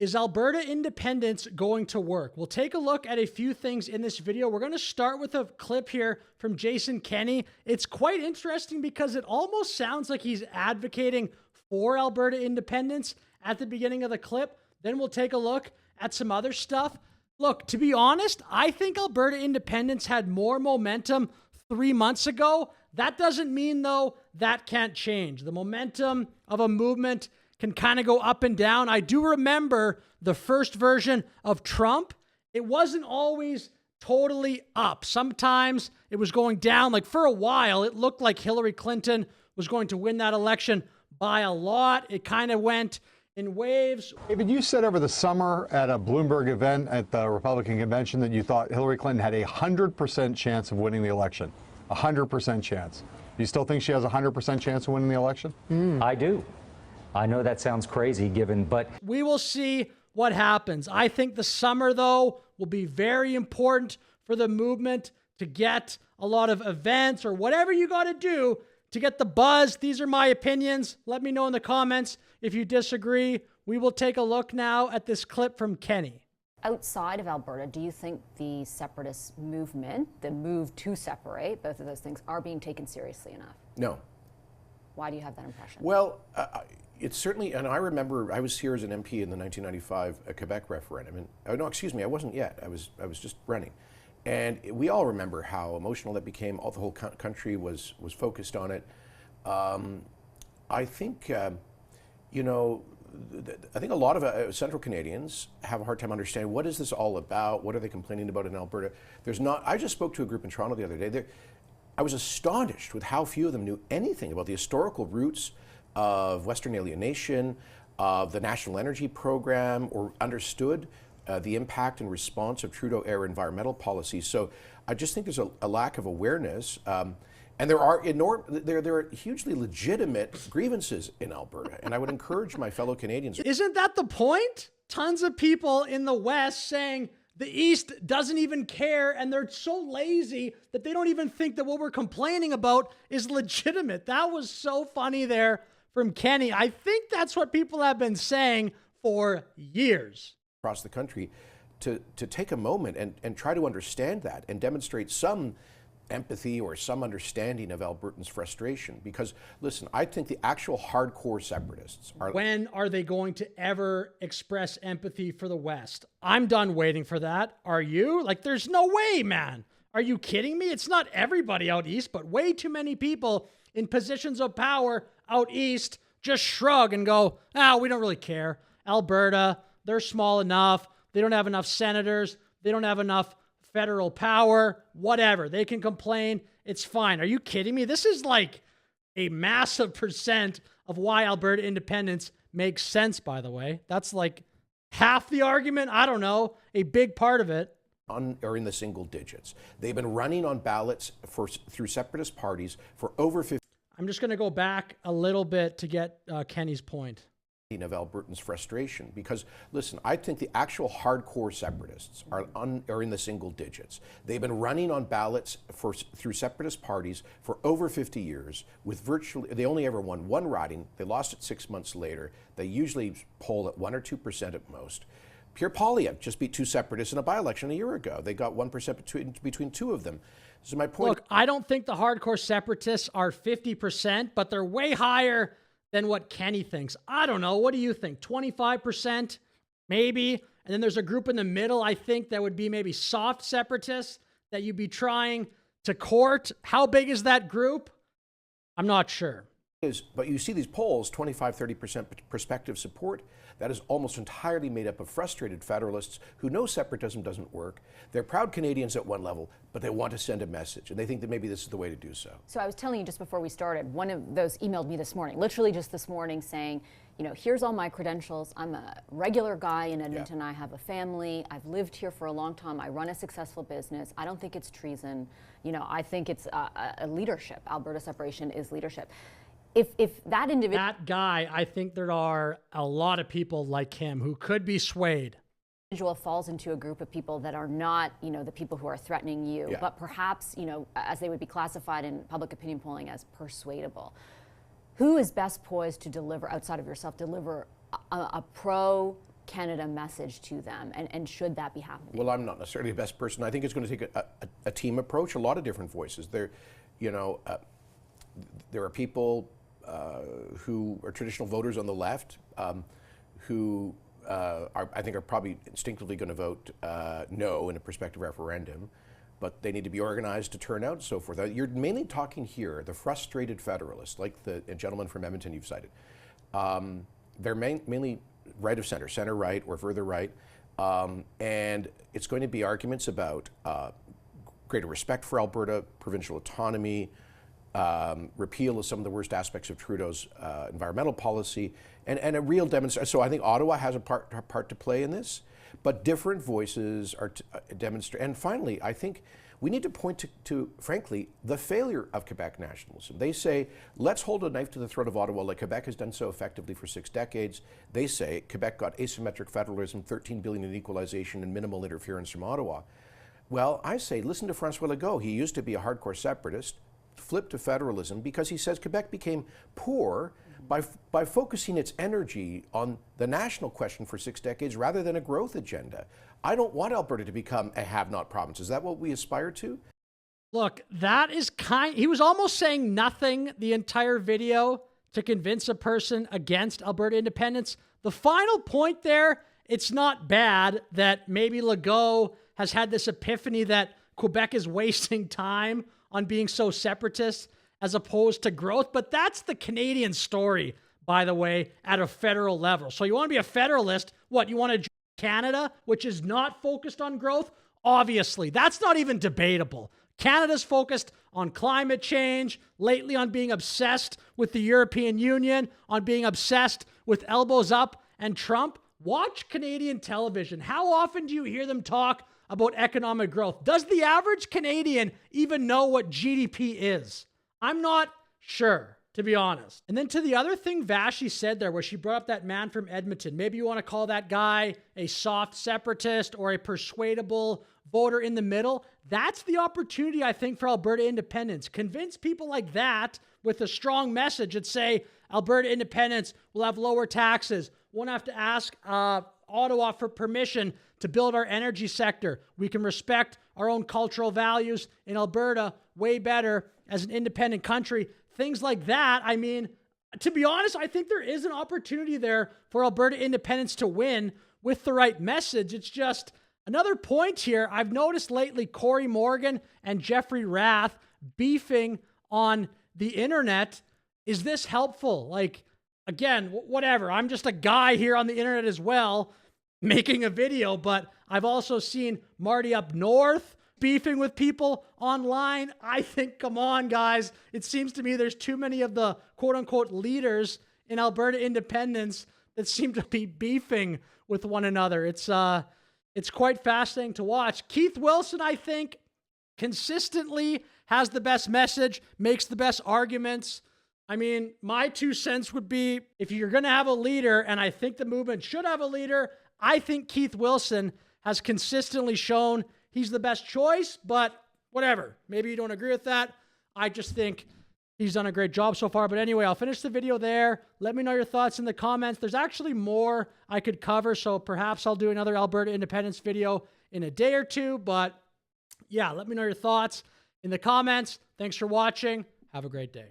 Is Alberta independence going to work? We'll take a look at a few things in this video. We're going to start with a clip here from Jason Kenney. It's quite interesting because it almost sounds like he's advocating for Alberta independence at the beginning of the clip. Then we'll take a look at some other stuff. Look, to be honest, I think Alberta independence had more momentum 3 months ago. That doesn't mean, though, that can't change. The momentum of a movement can kind of go up and down. I do remember the first version of Trump. It wasn't always totally up. Sometimes it was going down. Like for a while, it looked like Hillary Clinton was going to win that election by a lot. It kind of went in waves. David, you said over the summer at a Bloomberg event at the Republican convention that you thought Hillary Clinton had a 100% chance of winning the election. 100% chance. Do you still think she has a 100% chance of winning the election? I do. I know that sounds crazy but we will see what happens. I think the summer, though, will be very important for the movement to get a lot of events or whatever you got to do to get the buzz. These are my opinions. Let me know in the comments if you disagree. We will take a look now at this clip from Kenney. Outside of Alberta, do you think the separatist movement, the move to separate, both of those things, are being taken seriously enough? No. Why do you have that impression? Well, it's certainly, and I remember I was here as an MP in the 1995 Quebec referendum. And no, excuse me, I wasn't yet. I was just running, and we all remember how emotional that became. All the whole country was focused on it. I think, you know, I think a lot of Central Canadians have a hard time understanding what is this all about. What are they complaining about in Alberta? There's not. I just spoke to a group in Toronto the other day. I was astonished with how few of them knew anything about the historical roots of Western alienation, of the National Energy Program, or understood the impact and response of Trudeau-era environmental policies. So I just think there's a lack of awareness. And there are hugely legitimate grievances in Alberta. And I would encourage my fellow Canadians. Isn't that the point? Tons of people in the West saying the East doesn't even care, and they're so lazy that they don't even think that what we're complaining about is legitimate. That was so funny there from Kenney. I think that's what people have been saying for years. Across the country to take a moment and try to understand that and demonstrate some empathy or some understanding of Albertans' frustration. Because, listen, I think the actual hardcore separatists are... When are they going to ever express empathy for the West? I'm done waiting for that. Are you? Like, there's no way, man. Are you kidding me? It's not everybody out East, but way too many people in positions of power out East just shrug and go, we don't really care. Alberta, they're small enough. They don't have enough senators. They don't have enough federal power, whatever. They can complain. It's fine. Are you kidding me? This is like a massive percent of why Alberta independence makes sense, by the way. That's like half the argument. I don't know. A big part of it. Are in the single digits. They've been running on ballots through separatist parties for over 50. I'm just going to go back a little bit to get Kenney's point. Of Albertans' frustration, because listen, I think the actual hardcore separatists are in the single digits. They've been running on ballots through separatist parties for over 50 years. With they only ever won one riding. They lost it 6 months later. They usually poll at 1 or 2% at most. Pierre Poilievre just beat two separatists in a by-election a year ago. They got 1% between two of them. So my point. Look, I don't think the hardcore separatists are 50%, but they're way higher than what Kenney thinks. I don't know. What do you think? 25%? Maybe. And then there's a group in the middle, I think, that would be maybe soft separatists that you'd be trying to court. How big is that group? I'm not sure. But you see these polls, 25, 30% prospective support. That is almost entirely made up of frustrated federalists who know separatism doesn't work. They're proud Canadians at one level, but they want to send a message, and they think that maybe this is the way to do so. So I was telling you just before we started, one of those emailed me this morning, literally just this morning, saying, you know, here's all my credentials. I'm a regular guy in Edmonton. Yeah. I have a family. I've lived here for a long time. I run a successful business. I don't think it's treason. You know, I think it's a leadership. Alberta separation is leadership. If that individual... That guy, I think there are a lot of people like him who could be swayed. Individual falls into a group of people that are not, you know, the people who are threatening you, but perhaps, you know, as they would be classified in public opinion polling as persuadable. Who is best poised to deliver, outside of yourself, deliver a pro Canada message to them, and should that be happening? Well, I'm not necessarily the best person. I think it's going to take a team approach, a lot of different voices. There are people who are traditional voters on the left who I think are probably instinctively going to vote no in a prospective referendum, but they need to be organized to turn out and so forth. You're mainly talking here, the frustrated federalists, like the gentleman from Edmonton you've cited. They're mainly right of center, center right or further right, and it's going to be arguments about greater respect for Alberta, provincial autonomy, repeal of some of the worst aspects of Trudeau's environmental policy, and a real demonstration. So I think Ottawa has a part to play in this, but different voices are demonstrating. And finally, I think we need to point to, frankly, the failure of Quebec nationalism. They say, let's hold a knife to the throat of Ottawa like Quebec has done so effectively for 6 decades. They say Quebec got asymmetric federalism, $13 billion in equalization, and minimal interference from Ottawa. Well, I say, listen to François Legault. He used to be a hardcore separatist, flipped to federalism because he says Quebec became poor by focusing its energy on the national question for 6 decades rather than a growth agenda. I don't want Alberta to become a have-not province. Is that what we aspire to? Look, that is he was almost saying nothing the entire video to convince a person against Alberta independence. The final point there, it's not bad that maybe Legault has had this epiphany that Quebec is wasting time on being so separatist as opposed to growth. But that's the Canadian story, by the way, at a federal level. So you want to be a federalist, what, you want to join Canada, which is not focused on growth? Obviously, that's not even debatable. Canada's focused on climate change, lately on being obsessed with the European Union, on being obsessed with elbows up and Trump. Watch Canadian television. How often do you hear them talk about economic growth? Does the average Canadian even know what GDP is? I'm not sure, to be honest. And then to the other thing Vashi said there, where she brought up that man from Edmonton, maybe you want to call that guy a soft separatist or a persuadable voter in the middle. That's the opportunity, I think, for Alberta independence. Convince people like that with a strong message and say, Alberta independence will have lower taxes, won't have to ask Ottawa for permission to build our energy sector. We can respect our own cultural values in Alberta way better as an independent country. Things like that. I mean, to be honest, I think there is an opportunity there for Alberta independence to win with the right message. It's just another point here. I've noticed lately Corey Morgan and Jeffrey Rath beefing on the internet. Is this helpful? Like, again, whatever. I'm just a guy here on the internet as well, making a video, but I've also seen Marty up north beefing with people online. I think, come on, guys. It seems to me there's too many of the quote-unquote leaders in Alberta independence that seem to be beefing with one another. It's quite fascinating to watch. Keith Wilson, I think, consistently has the best message, makes the best arguments. I mean, my 2 cents would be, if you're going to have a leader, and I think the movement should have a leader, I think Keith Wilson has consistently shown he's the best choice, but whatever. Maybe you don't agree with that. I just think he's done a great job so far. But anyway, I'll finish the video there. Let me know your thoughts in the comments. There's actually more I could cover, so perhaps I'll do another Alberta independence video in a day or two. But yeah, let me know your thoughts in the comments. Thanks for watching. Have a great day.